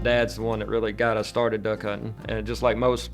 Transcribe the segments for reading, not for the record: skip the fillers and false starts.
Dad's the one that really got us started duck hunting. And just like most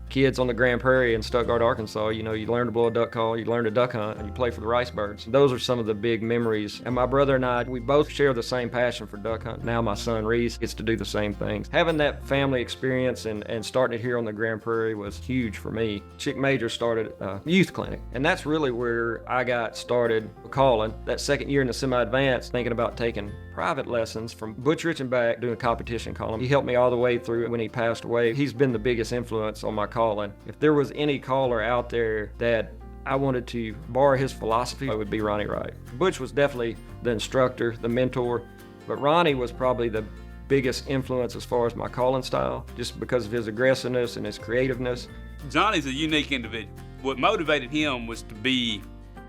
kids on the Grand Prairie in Stuttgart, Arkansas, you learn to blow a duck call, you learn to duck hunt, and you play for the rice birds. Those are some of the big memories. And my brother and I, we both share the same passion for duck hunting. Now my son Reese gets to do the same things. Having that family experience and starting it here on the Grand Prairie was huge for me. Chick Major started a youth clinic, and that's really where I got started calling. That second year in the semi-advanced, thinking about taking private lessons from Butch Richenback, doing competition calling. He helped me all the way through when he passed away. He's been the biggest influence on my calling. If there was any caller out there that I wanted to borrow his philosophy, it would be Ronnie Wright. Butch was definitely the instructor, the mentor, but Ronnie was probably the biggest influence as far as my calling style, just because of his aggressiveness and his creativeness. Johnny's a unique individual. What motivated him was to be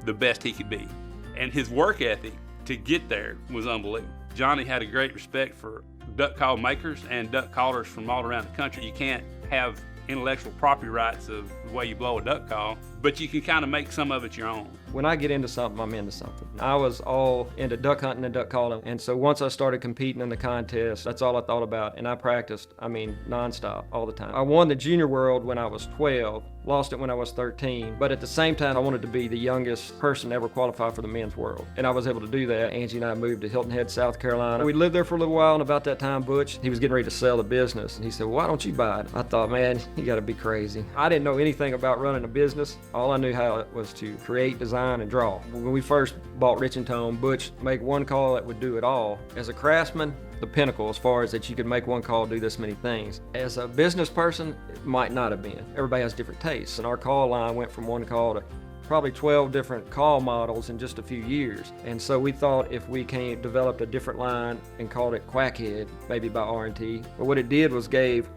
the best he could be, and his work ethic to get there was unbelievable. Johnny had a great respect for duck call makers and duck callers from all around the country. You can't have intellectual property rights of the way you blow a duck call, but you can kind of make some of it your own. When I get into something, I'm into something. I was all into duck hunting and duck calling, and so once I started competing in the contest, that's all I thought about, and I practiced, nonstop, all the time. I won the junior world when I was 12, lost it when I was 13, but at the same time, I wanted to be the youngest person to ever qualify for the men's world, and I was able to do that. Angie and I moved to Hilton Head, South Carolina. We lived there for a little while, and about that time, Butch, he was getting ready to sell the business, and he said, well, why don't you buy it? I thought, man, you gotta be crazy. I didn't know anything about running a business. All I knew how it was to create, design, and draw. When we first bought Rich and Tone, Butch made one call that would do it all. As a craftsman, the pinnacle as far as that you could make one call do this many things. As a business person, it might not have been. Everybody has different tastes, and our call line went from one call to probably 12 different call models in just a few years. And so we thought if we developed a different line and called it Quackhead, maybe by RNT, but what it did was gave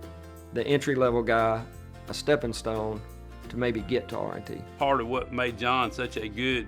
the entry-level guy a stepping stone to maybe get to RNT. Part of what made John such a good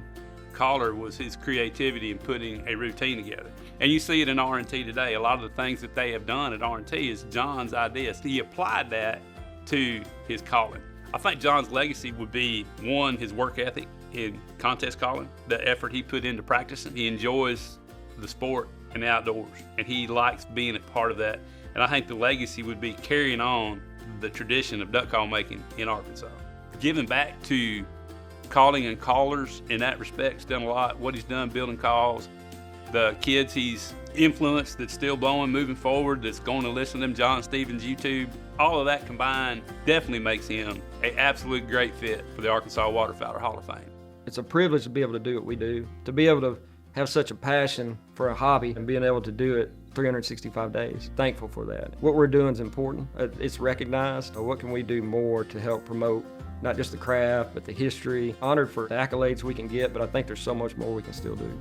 caller was his creativity in putting a routine together. And you see it in RNT today. A lot of the things that they have done at RNT is John's ideas. He applied that to his calling. I think John's legacy would be, one, his work ethic in contest calling, the effort he put into practicing. He enjoys the sport and the outdoors, and he likes being a part of that. And I think the legacy would be carrying on the tradition of duck call making in Arkansas. Giving back to calling and callers in that respect, he's done a lot. What he's done building calls, the kids he's influenced that's still blowing, moving forward, that's going to listen to them John Stevens YouTube, all of that combined definitely makes him an absolute great fit for the Arkansas Waterfowler Hall of Fame. It's a privilege to be able to do what we do, to be able to have such a passion for a hobby and being able to do it 365 days. Thankful for that. What we're doing is important. It's recognized. What can we do more to help promote not just the craft, but the history? Honored for the accolades we can get, but I think there's so much more we can still do.